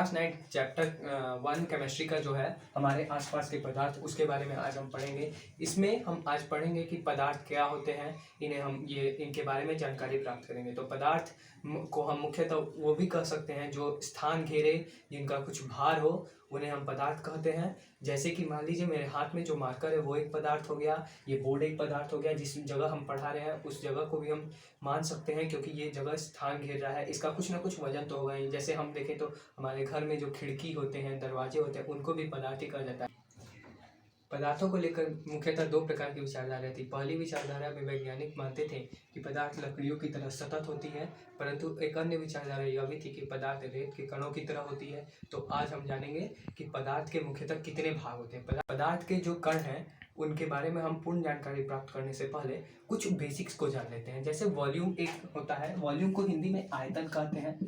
Class 9 chapter 1 chemistry का जो है हमारे आसपास के पदार्थ, उसके बारे में आज हम पढ़ेंगे। इसमें हम आज पढ़ेंगे कि पदार्थ क्या होते हैं, इनके बारे में जानकारी प्राप्त करेंगे। तो पदार्थ को हम मुख्यतः वो भी कह सकते हैं जो स्थान घेरे, जिनका कुछ भार हो, उन्हें हम पदार्थ कहते हैं। जैसे कि मान लीजिए मेरे हाथ में जो मार्कर है वो एक पदार्थ हो गया, ये बोर्ड एक पदार्थ हो गया। जिस जगह हम पढ़ा रहे हैं उस जगह को भी हम मान सकते हैं, क्योंकि ये जगह स्थान घेर रहा है, इसका कुछ ना कुछ वजन तो होगा ही। जैसे हम देखें तो हमारे घर में जो खिड़की होते हैं, दरवाजे होते हैं, उनको भी पदार्थ ही कहा जाता है। पदार्थों को लेकर मुख्यतः दो प्रकार की विचारधारा थी। पहली विचारधारा में वैज्ञानिक मानते थे कि पदार्थ लकड़ियों की तरह सतत होती है, परंतु एक अन्य विचारधारा यह भी थी कि पदार्थ रेत के कणों की तरह होती है। तो आज हम जानेंगे कि पदार्थ के मुख्यतः कितने भाग होते हैं। पदार्थ के जो कण हैं उनके बारे में हम पूर्ण जानकारी प्राप्त करने से पहले कुछ बेसिक्स को जान लेते हैं। जैसे वॉल्यूम एक होता है, वॉल्यूम को हिंदी में आयतन कहते हैं।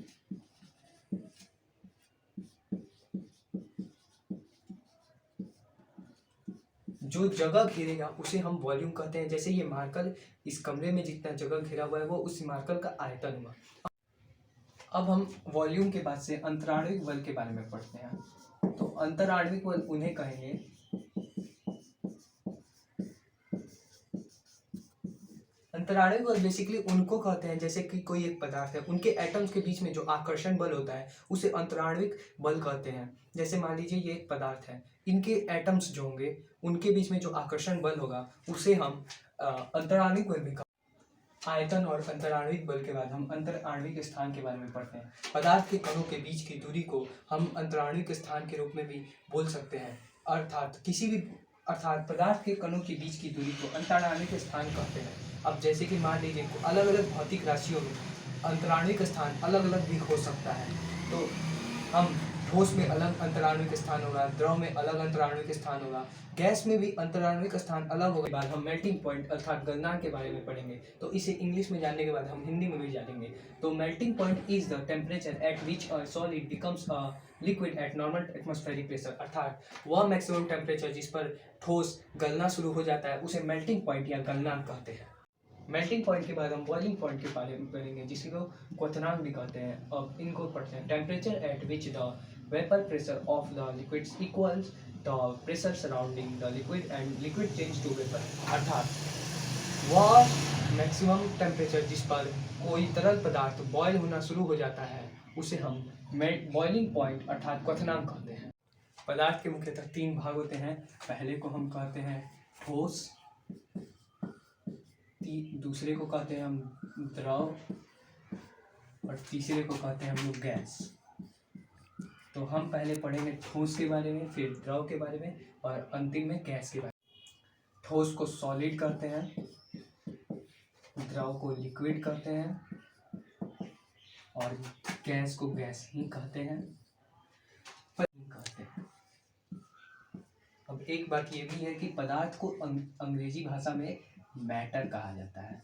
जो जगह घेरेगा उसे हम वॉल्यूम कहते हैं। जैसे ये मार्कर इस कमरे में जितना जगह घेरा हुआ है वो उस मार्कर का आयतन हुआ। अब हम वॉल्यूम के बाद से अंतराणविक बल के बारे में पढ़ते हैं। तो अंतराणविक बल उन्हें कहेंगे अंतराणविक बल बेसिकली उनको कहते हैं जैसे कि कोई एक पदार्थ है, उनके एटम्स के बीच में जो आकर्षण बल होता है उसे अंतराणविक बल कहते हैं। जैसे मान लीजिए ये एक पदार्थ है, इनके एटम्स जो होंगे उनके बीच में जो आकर्षण बल होगा उसे हम अंतराणविक बल भी कहते हैं। आयतन और अंतराणविक बल के बाद हम अंतराणविक स्थान के बारे में पढ़ते हैं। पदार्थ के कणों के बीच की दूरी को हम अंतराणविक स्थान के रूप में भी बोल सकते हैं। अर्थात पदार्थ के कणों के बीच की दूरी को अंतराणविक स्थान कहते हैं। अब जैसे कि मान लीजिए अलग अलग भौतिक राशियों में अंतराणविक स्थान अलग अलग भी हो सकता है। तो हम ठोस में अलग अंतराणविक स्थान होगा, द्रव में अलग अंतराणविक स्थान होगा, गैस में भी अंतराणविक स्थान अलग होगा। बाद हम मेल्टिंग पॉइंट अर्थात गलनांक के बारे में पढ़ेंगे। तो इसे इंग्लिश में जानने के बाद हम हिंदी में भी जानेंगे। तो melting point is the temperature at which a solid becomes a liquid at normal atmospheric pressure. अर्थात वह मैक्सिमम टेम्परेचर जिस पर ठोस गलना शुरू हो जाता है उसे मेल्टिंग पॉइंट या गलनांक कहते हैं। मेल्टिंग पॉइंट के बाद हम बॉइलिंग पॉइंट के बारे में पढ़ेंगे, जिसको क्वथनांक भी कहते हैं। अब इनको पढ़ते हैं। Temperature at which the vapour pressure of the liquids equals the pressure surrounding the liquid and liquid change to vapour. अर्थात वह मैक्सिमम टेम्परेचर जिस पर कोई तरल पदार्थ बॉयल होना शुरू हो जाता है उसे हम बॉइलिंग पॉइंट अर्थात क्वथनांक कहते हैं। पदार्थ के मुख्यतः तीन भाग होते हैं। पहले को हम कहते हैं ठोस, दूसरे को कहते हैं हम द्रव और तीसरे को कहते हैं हम लोग गैस। तो हम पहले पढ़ेंगे ठोस के बारे में, फिर द्रव के बारे में और अंतिम में गैस के बारे में। ठोस को सॉलिड कहते हैं, द्रव को लिक्विड कहते हैं और गैस को गैस ही कहते हैं। अब एक बात ये भी है कि पदार्थ को अंग्रेजी भाषा में मैटर कहा जाता है।